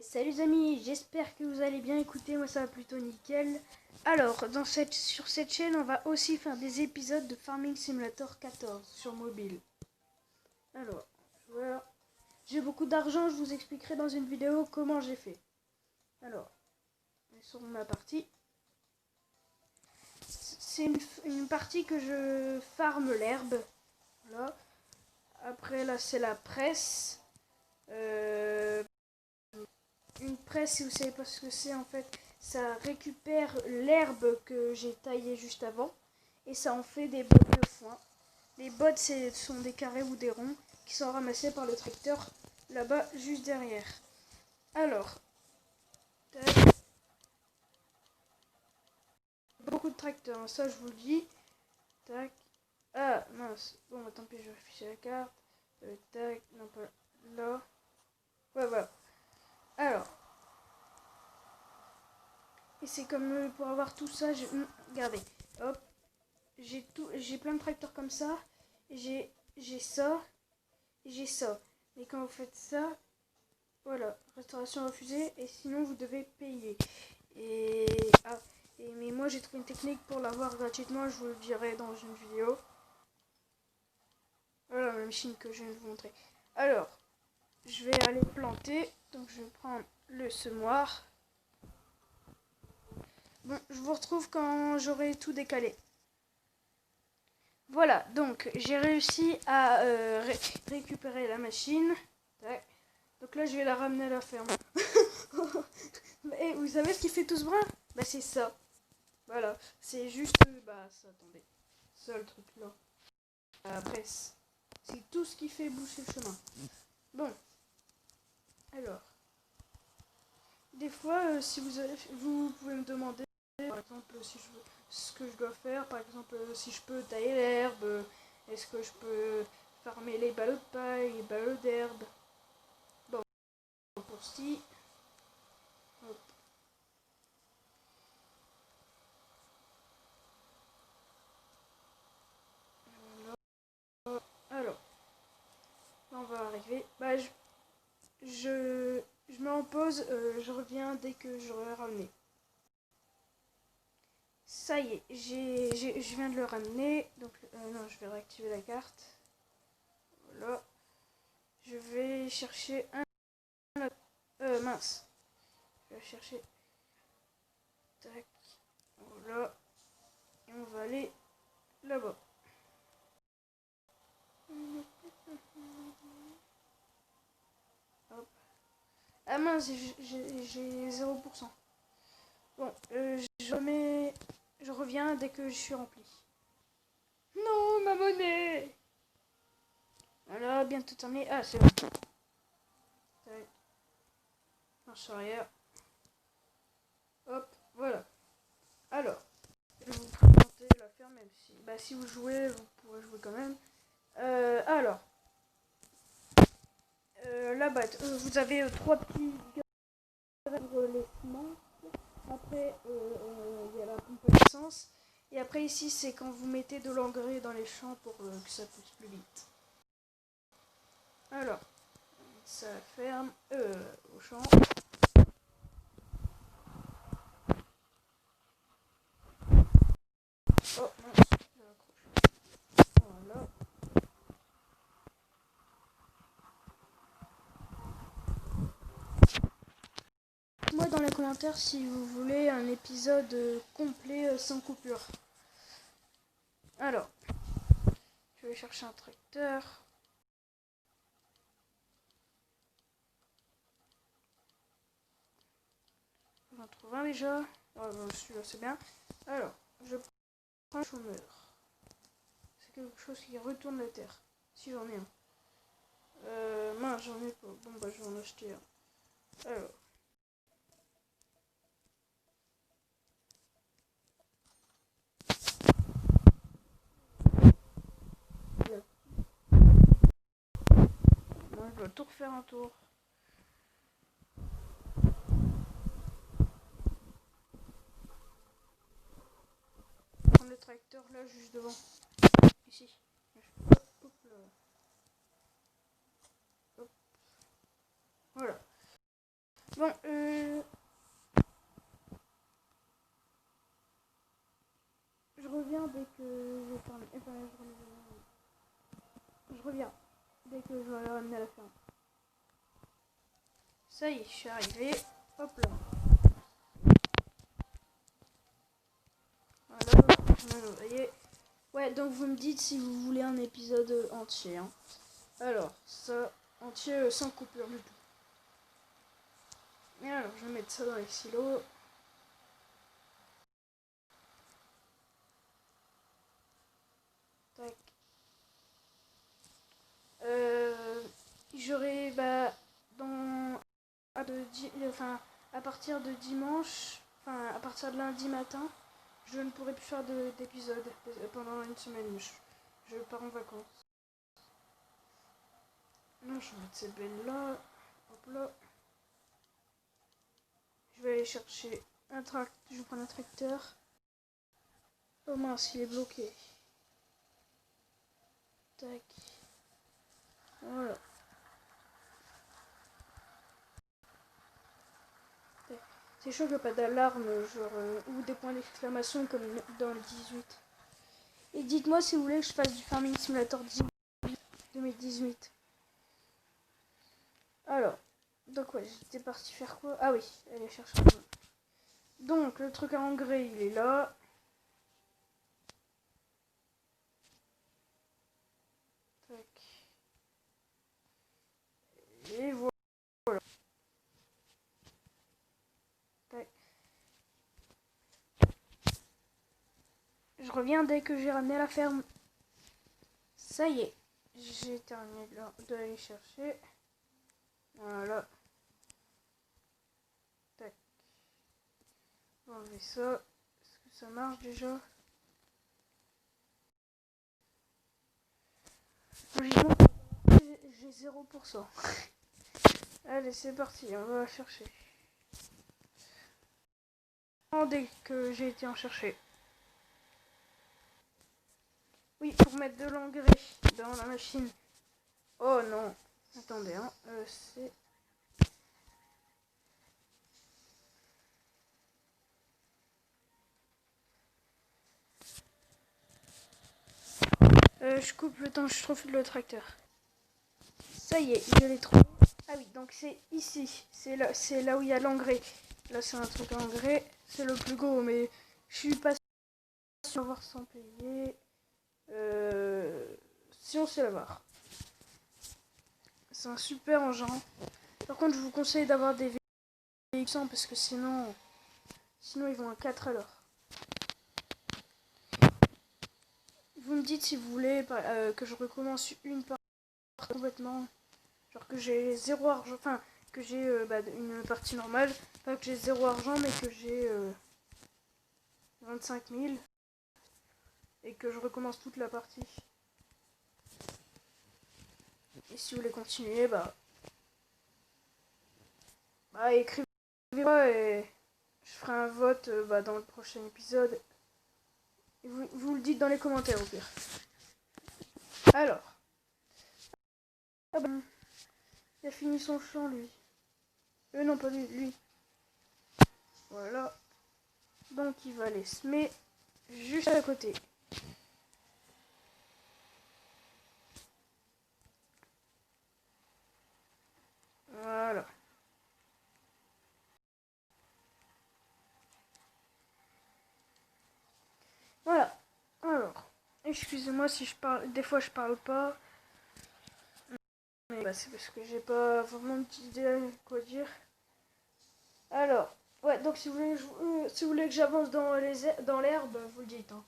Salut les amis, j'espère que vous allez bien. Écoutez, moi ça va plutôt nickel. Alors, sur cette chaîne, on va aussi faire des épisodes de Farming Simulator 14 sur mobile. Alors, voilà. J'ai beaucoup d'argent, je vous expliquerai dans une vidéo comment j'ai fait. Alors, sur ma partie. C'est une partie que je farme l'herbe. Voilà. Après là, c'est la presse. Une presse, si vous savez pas ce que c'est, en fait, ça récupère l'herbe que j'ai taillée juste avant et ça en fait des bottes de foin. Les bottes, ce sont des carrés ou des ronds qui sont ramassés par le tracteur là-bas juste derrière. Alors, tac. Beaucoup de tracteurs, hein, ça je vous le dis. Tac. Ah mince, bon tant pis, je vais afficher la carte. Tac, non pas là. Ouais, voilà. Alors, et c'est comme pour avoir tout ça, regardez, hop, j'ai plein de tracteurs comme ça, j'ai ça, j'ai ça. Mais quand vous faites ça, voilà, restauration refusée, et sinon vous devez payer. Et, mais moi j'ai trouvé une technique pour l'avoir gratuitement, je vous le dirai dans une vidéo. Voilà la machine que je viens de vous montrer. Alors, je vais aller planter, donc je vais prendre le semoir. Bon, je vous retrouve quand j'aurai tout décalé. Voilà, donc j'ai réussi à récupérer la machine. Tac. Donc là, je vais la ramener à la ferme. Et vous savez ce qui fait tout ce brin? Bah c'est ça. Voilà, c'est juste... bah ça, attendez. Ça le truc là. La presse. C'est tout ce qui fait boucher le chemin. Bon. Alors. Des fois, si vous pouvez me demander, par exemple, si je veux, ce que je dois faire. Par exemple, si je peux tailler l'herbe. Est-ce que je peux farmer les ballots de paille, les ballots d'herbe. Bon, pour ci. Hop. Alors, là on va arriver. Bah, je mets en pause, je reviens dès que j'aurai ramené. Ça y est, je viens de le ramener. Donc, non, je vais réactiver la carte. Voilà. Je vais chercher un... mince. Je vais chercher... Tac. Voilà. Et on va aller là-bas. Hop. Ah mince, j'ai 0%. Bon, je reviens dès que je suis rempli. Non, ma monnaie! Voilà, bientôt terminé. Ah, c'est bon. Tac. Marche arrière. Hop, voilà. Alors, je vais vous présenter la ferme, même si, bah, si vous jouez, vous pourrez jouer quand même. Alors, là-bas, vous avez trois petits gars pour les semences. Après, il y a la pompe à essence. Et après, ici, c'est quand vous mettez de l'engrais dans les champs pour que ça pousse plus vite. Alors, ça ferme au champ. Oh mince, je l'accroche. Voilà. Moi dans les commentaires si vous voulez un épisode complet sans coupure. Alors, je vais chercher un tracteur. J'en trouve un déjà. Oh, celui-là c'est bien. Alors, je prends un chômeur. C'est quelque chose qui retourne la terre. Si j'en ai un. Mince, j'en ai pas. Bon bah je vais en acheter un. Alors. Moi je dois tout refaire un tour. Prendre le tracteur là juste devant. Ici. Hop, hop là. Hop. Voilà. Bon, je reviens dès que j'ai terminé. Enfin, je reviens dès que je vais ramener à la ferme. Ça y est, je suis arrivé. Hop là. Voilà, vous voyez. Ouais, donc vous me dites si vous voulez un épisode entier. Hein. Alors, ça, entier sans coupure du tout. Et alors, je vais mettre ça dans les silos. Tac. J'aurai, dans... à partir de dimanche, enfin, à partir de lundi matin, je ne pourrai plus faire d'épisode pendant une semaine. Je pars en vacances. Non, je vais mettre ces belles là. Hop là. Je vais aller chercher un tracteur. Je vais prendre un tracteur. Oh mince, il est bloqué. Tac. Voilà. C'est chaud qu'il n'y a pas d'alarme, genre, ou des points d'exclamation comme dans le 18. Et dites-moi si vous voulez que je fasse du Farming Simulator 2018. Alors, donc ouais, j'étais parti faire quoi? Ah oui, aller chercher un... Donc, le truc à engrais, il est là. Tac. Et voilà. Tac. Je reviens dès que j'ai ramené la ferme. Ça y est, j'ai terminé d'aller chercher. Voilà. Tac. On va enlever ça. Est-ce que ça marche déjà? Logiquement, j'ai 0%. Allez, c'est parti, on va chercher. Dès que j'ai été en chercher. Oui, pour mettre de l'engrais dans la machine. Oh non. Attendez, hein. C'est... je coupe le temps, je trouve le tracteur. Ça y est, je l'ai trouvé. Ah oui, donc c'est ici. C'est là où il y a l'engrais. Là, c'est un truc à engrais. C'est le plus gros, mais je suis pas sûr d'avoir sans payer. Si on sait l'avoir. C'est un super engin. Par contre, je vous conseille d'avoir des véhicules parce que sinon ils vont à 4 à l'heure. Vous me dites si vous voulez que je recommence une partie complètement. Genre que j'ai zéro argent. Enfin, que j'ai une partie normale. Pas que j'ai zéro argent, mais que j'ai 25 000. Et que je recommence toute la partie. Et si vous voulez continuer, écrivez-moi et je ferai un vote dans le prochain épisode. Et vous le dites dans les commentaires au pire. Alors. Ah ben, il a fini son champ lui. Non, pas lui. Voilà. Donc il va les semer juste à côté. Voilà. Voilà. Alors, excusez-moi si je parle. Des fois je parle pas. Mais c'est parce que j'ai pas vraiment d'idée à quoi dire. Alors, ouais, donc si vous voulez que j'avance dans l'herbe, vous le dites. Hein.